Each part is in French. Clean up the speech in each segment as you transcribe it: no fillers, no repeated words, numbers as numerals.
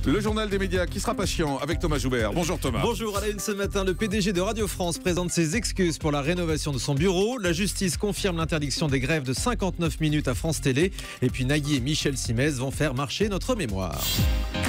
Le journal des médias qui sera pas chiant avec Thomas Joubert. Bonjour Thomas. Bonjour, à la une ce matin, le PDG de Radio France présente ses excuses pour la rénovation de son bureau. La justice confirme l'interdiction des grèves de 59 minutes à France Télé. Et puis Nagui et Michel Simès vont faire marcher notre mémoire.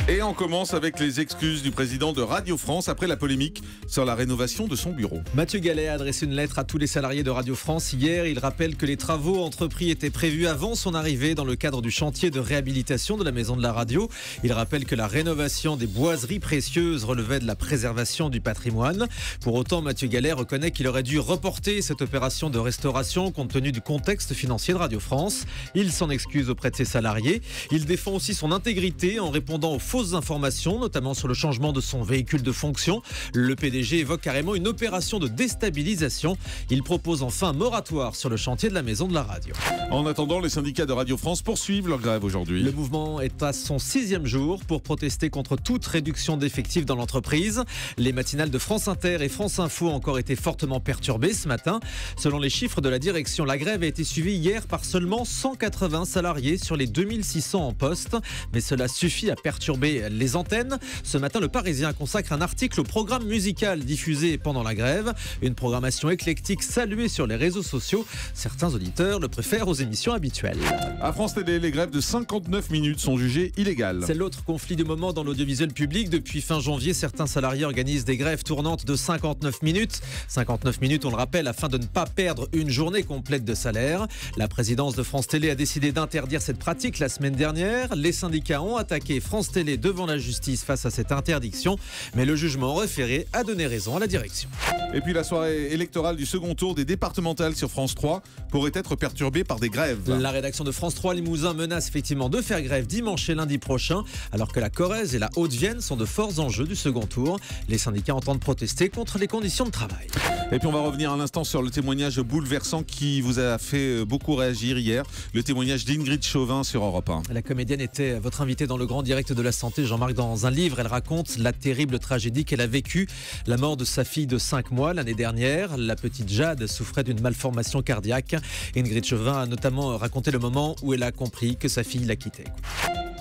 Et on commence avec les excuses du président de Radio France après la polémique sur la rénovation de son bureau. Mathieu Gallet a adressé une lettre à tous les salariés de Radio France hier. Il rappelle que les travaux entrepris étaient prévus avant son arrivée dans le cadre du chantier de réhabilitation de la maison de la radio. Il rappelle que la rénovation des boiseries précieuses relevait de la préservation du patrimoine. Pour autant, Mathieu Gallet reconnaît qu'il aurait dû reporter cette opération de restauration compte tenu du contexte financier de Radio France. Il s'en excuse auprès de ses salariés. Il défend aussi son intégrité en répondant aux fausses informations, notamment sur le changement de son véhicule de fonction. Le PDG évoque carrément une opération de déstabilisation. Il propose enfin un moratoire sur le chantier de la maison de la radio. En attendant, les syndicats de Radio France poursuivent leur grève aujourd'hui. Le mouvement est à son 6e jour pour protester contre toute réduction d'effectifs dans l'entreprise. Les matinales de France Inter et France Info ont encore été fortement perturbées ce matin. Selon les chiffres de la direction, la grève a été suivie hier par seulement 180 salariés sur les 2600 en poste. Mais cela suffit à perturber les antennes. Ce matin, le Parisien consacre un article au programme musical diffusé pendant la grève. Une programmation éclectique saluée sur les réseaux sociaux. Certains auditeurs le préfèrent aux émissions habituelles. À France Télé, les grèves de 59 minutes sont jugées illégales. C'est l'autre conflit du moment dans l'audiovisuel public. Depuis fin janvier, certains salariés organisent des grèves tournantes de 59 minutes. 59 minutes, on le rappelle, afin de ne pas perdre une journée complète de salaire. La présidence de France Télé a décidé d'interdire cette pratique la semaine dernière. Les syndicats ont attaqué France Télé devant la justice face à cette interdiction. Mais le jugement référé a donné raison à la direction. Et puis la soirée électorale du second tour des départementales sur France 3 pourrait être perturbée par des grèves. La rédaction de France 3 Limousin menace effectivement de faire grève dimanche et lundi prochain, alors que la Corrèze et la Haute-Vienne sont de forts enjeux du second tour. Les syndicats entendent protester contre les conditions de travail. Et puis on va revenir un instant sur le témoignage bouleversant qui vous a fait beaucoup réagir hier. Le témoignage d'Ingrid Chauvin sur Europe 1. La comédienne était votre invitée dans le Grand Direct de la Santé, Jean-Marc. Dans un livre, elle raconte la terrible tragédie qu'elle a vécue. La mort de sa fille de 5 mois l'année dernière. La petite Jade souffrait d'une malformation cardiaque. Ingrid Chauvin a notamment raconté le moment où elle a compris que sa fille la quittait.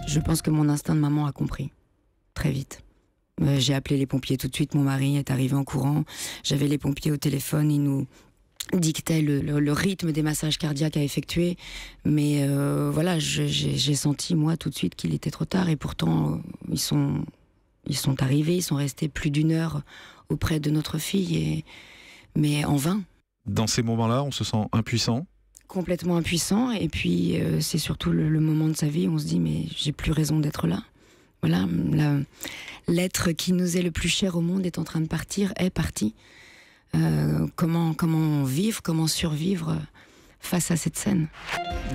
Je pense que mon instinct de maman a compris. Très vite. J'ai appelé les pompiers tout de suite. Mon mari est arrivé en courant. J'avais les pompiers au téléphone. Ils nous dictaient le rythme des massages cardiaques à effectuer. Mais voilà, j'ai senti, moi, tout de suite qu'il était trop tard. Et pourtant, ils sont arrivés. Ils sont restés plus d'1 heure auprès de notre fille. Mais en vain. Dans ces moments-là, on se sent impuissant. Complètement impuissant. Et puis, c'est surtout le moment de sa vie où on se dit, mais j'ai plus raison d'être là. Voilà, l'être qui nous est le plus cher au monde est en train de partir, est parti. Comment vivre, comment survivre face à cette scène.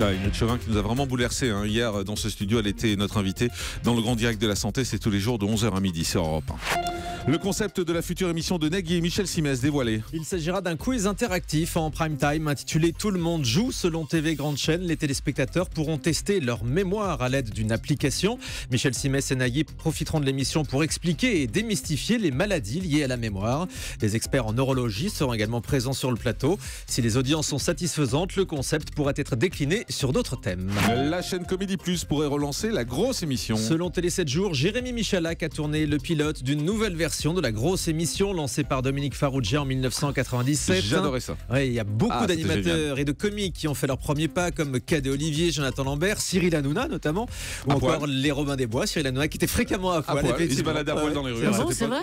Ingrid Chauvin qui nous a vraiment bouleversé hier dans ce studio. Elle était notre invitée dans le Grand Direct de la Santé. C'est tous les jours de 11h à midi sur Europe 1. Le concept de la future émission de Nagui et Michel Simès dévoilé. Il s'agira d'un quiz interactif en prime time intitulé Tout le monde joue. Selon TV Grande Chaîne, les téléspectateurs pourront tester leur mémoire à l'aide d'une application. Michel Simès et Nagui profiteront de l'émission pour expliquer et démystifier les maladies liées à la mémoire. Des experts en neurologie seront également présents sur le plateau. Si les audiences sont satisfaisantes, le concept pourrait être décliné sur d'autres thèmes. La chaîne Comédie Plus pourrait relancer la grosse émission. Selon Télé 7 jours, Jérémy Michalak a tourné le pilote d'une nouvelle version de la grosse émission lancée par Dominique Farrugia en 1997. J'adorais ça. Ouais, il y a beaucoup d'animateurs et de comiques qui ont fait leur premier pas, comme Cadet Olivier, Jonathan Lambert, Cyril Hanouna notamment, ou encore les Robin des Bois, Cyril Hanouna qui était fréquemment à poil. Il se baladait à poil dans les rues. C'est vrai.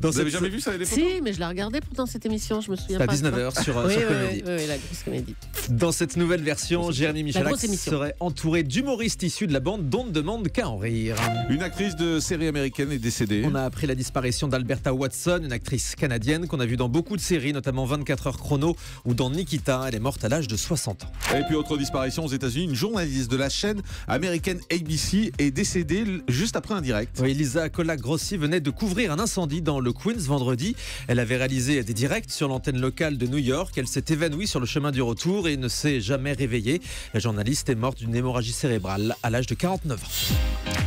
Vous n'avez jamais vu ça à l'époque? Si, mais je la regardais pourtant cette émission, je me souviens pas. À 19h sur Comédie. Oui, la grosse comédie. Dans cette nouvelle version, Jérémy Michalak serait entouré d'humoristes issus de la bande dont on ne demande qu'à en rire. Une actrice de série américaine est décédée. On a appris la disparition d'Alberta Watson, une actrice canadienne qu'on a vue dans beaucoup de séries, notamment 24 heures chrono ou dans Nikita. Elle est morte à l'âge de 60 ans. Et puis autre disparition aux États-Unis, une journaliste de la chaîne américaine ABC est décédée juste après un direct. Oui, Lisa Colak-Grossi venait de couvrir un incendie dans le Queens vendredi. Elle avait réalisé des directs sur l'antenne locale de New York. Elle s'est évanouie sur le chemin du retour et ne s'est jamais réveillée. La journaliste est morte d'une hémorragie cérébrale à l'âge de 49 ans.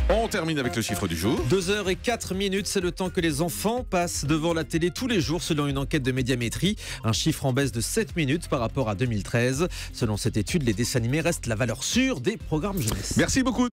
On termine avec le chiffre du jour. 2h04, c'est le temps que les enfants passent devant la télé tous les jours selon une enquête de Médiamétrie. Un chiffre en baisse de 7 minutes par rapport à 2013. Selon cette étude, les dessins animés restent la valeur sûre des programmes jeunesse. Merci beaucoup.